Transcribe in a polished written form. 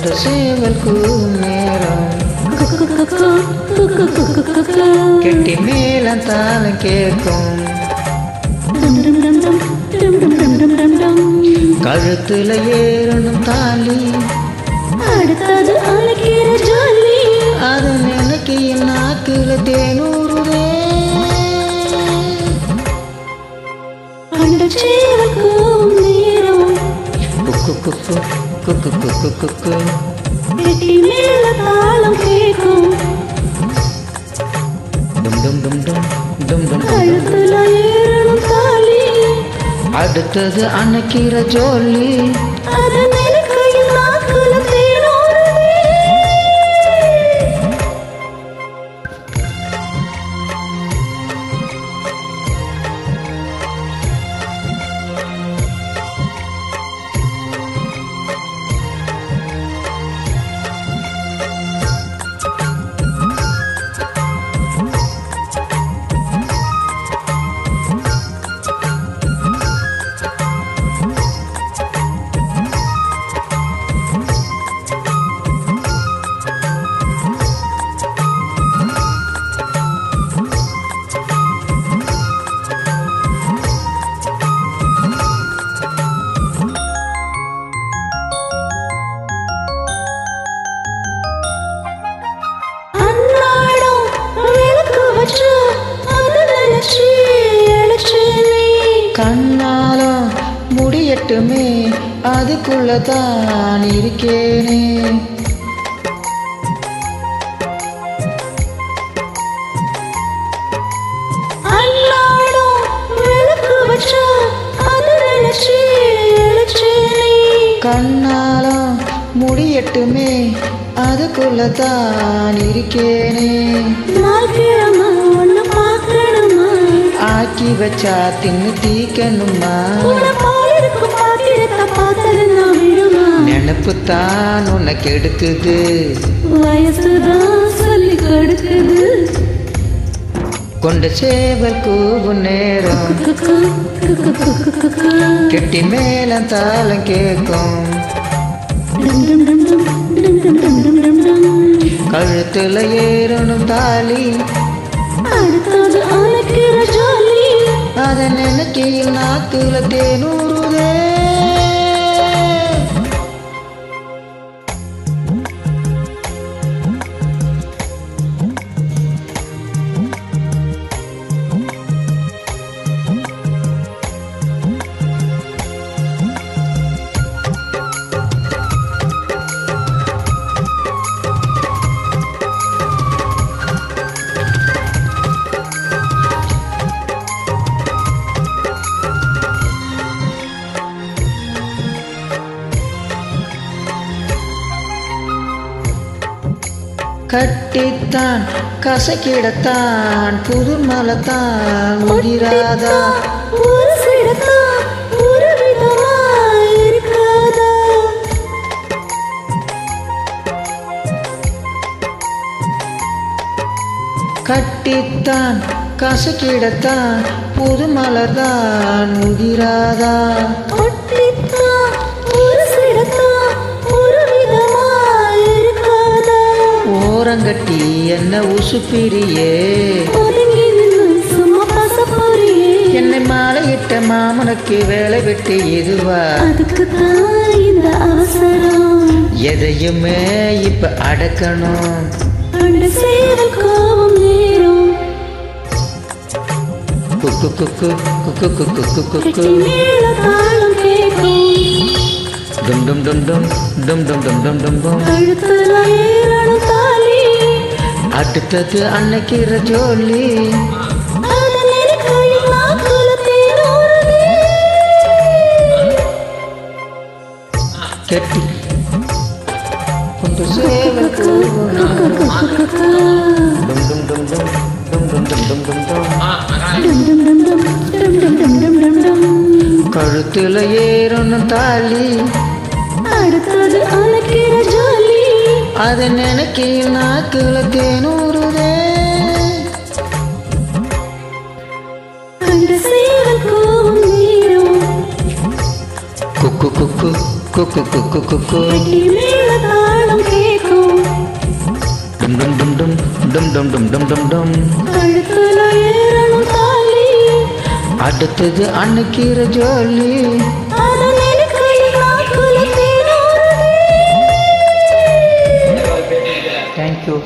கொண்ட சேவல் கூவும் நேரம் கெட்டி மேளம் தாளம் கேட்கும் கழுத்துல ஏறணும் தாலி அடுத்தது அழைக்கிற ஜாலி அது நினைக்க என் நாக்குல தேனூறுதே கண்ட சேவல் கூவும் நேரம் குக்கு குக்கு குக்கு குக்கு குக்கு கெட்டி மேல தாளம் கேட்கும் டும் டும் டும் டும் டும் டும் கழுத்துல ஏறணும் தாலி அடுத்தது அணைக்கிற ஜோலி அது நினைக்கையில் நாக்குல தேனூறுதே கண்ணாலும் முடியட்டுமே அதுக்குள்ளதான் இருக்கேனே கண்ணாலும் முடியட்டுமே அதுக்குள்ளதான் இருக்கேனே ஆக்கி வச்சா தின்னு தீக்கணுமா நினப்பு தான் உனக்கு எடுக்குது வயசுதான் சொல்லி கொடுக்குது கொண்ட சேவல் கூவும் நேரம் கெட்டி மேளம் தாளம் கேட்கும் கழுத்துல ஏறணும் தாலி அடுத்தது அழைக்கிற ஜாலி அத நினைக்கையில் நாக்குல தேனூறுதே கட்டித்தான் கசக்கிடத்தான் புது மலத்தான் உதிராதா ஒரு சிடத்தான் ஒரு விதமா இருக்காதா கட்டித்தான் கசக்கிடத்தான் புது மலர்தான் உதிராதா ஒட்டித்தான் ஒரு சிடத்தான் ஒரு விதமா இருக்காதா ஓரங்கட்டி என்ன உசுப்பிரியே ஒதுங்கி நின்னு சும்மா பசப்போறியே என்னை மாலையிட்ட மாமனுக்கு வேலை வெட்டி இதுவா அதுக்குத்தான் இந்த அவசரம் எதையுமே இப்ப அடக்கணும் கண்ட சேவல் கோவும் நேரம் குக்கு குக்கு குக்கு குக்கு குக்கு கெட்டி மேல தாளம் கேட்கும் டும் டும் டும் டும் டும் டும் டும் டும் டும் டும் கழுத்துல ஏறணும் தாலி அடுத்தது அன்னைக்கிற ஜோலி அது நினைக்கையில் நாக்குல தேனூறுதே கெட்டி கொண்ட சேவல் கூவும் நேரம். டும் டும் டும் டும் டும் டும் டும் டும் டும் டும் கழுத்துல ஏறணும் தாலி அடுத்தது அழைக்கிற ஜாலி அத நினைக்கையில் நாக்குல தேனூறுதே கண்ட சேவல் கோவும் நேரம் குக்கு குக்கு குக்கு குக்கு குக்கு கெட்டி மேல தாளம் டும் டும் டும் டும் டும் டும் டும் டும் டும் டும். கழுத்துல ஏறணும் தாலி, அடுத்தது அன்னைக்கிற ஜோலி. அத நினைக்கையில் நாக்குல தேனூறுதே. தேங்க்யூ.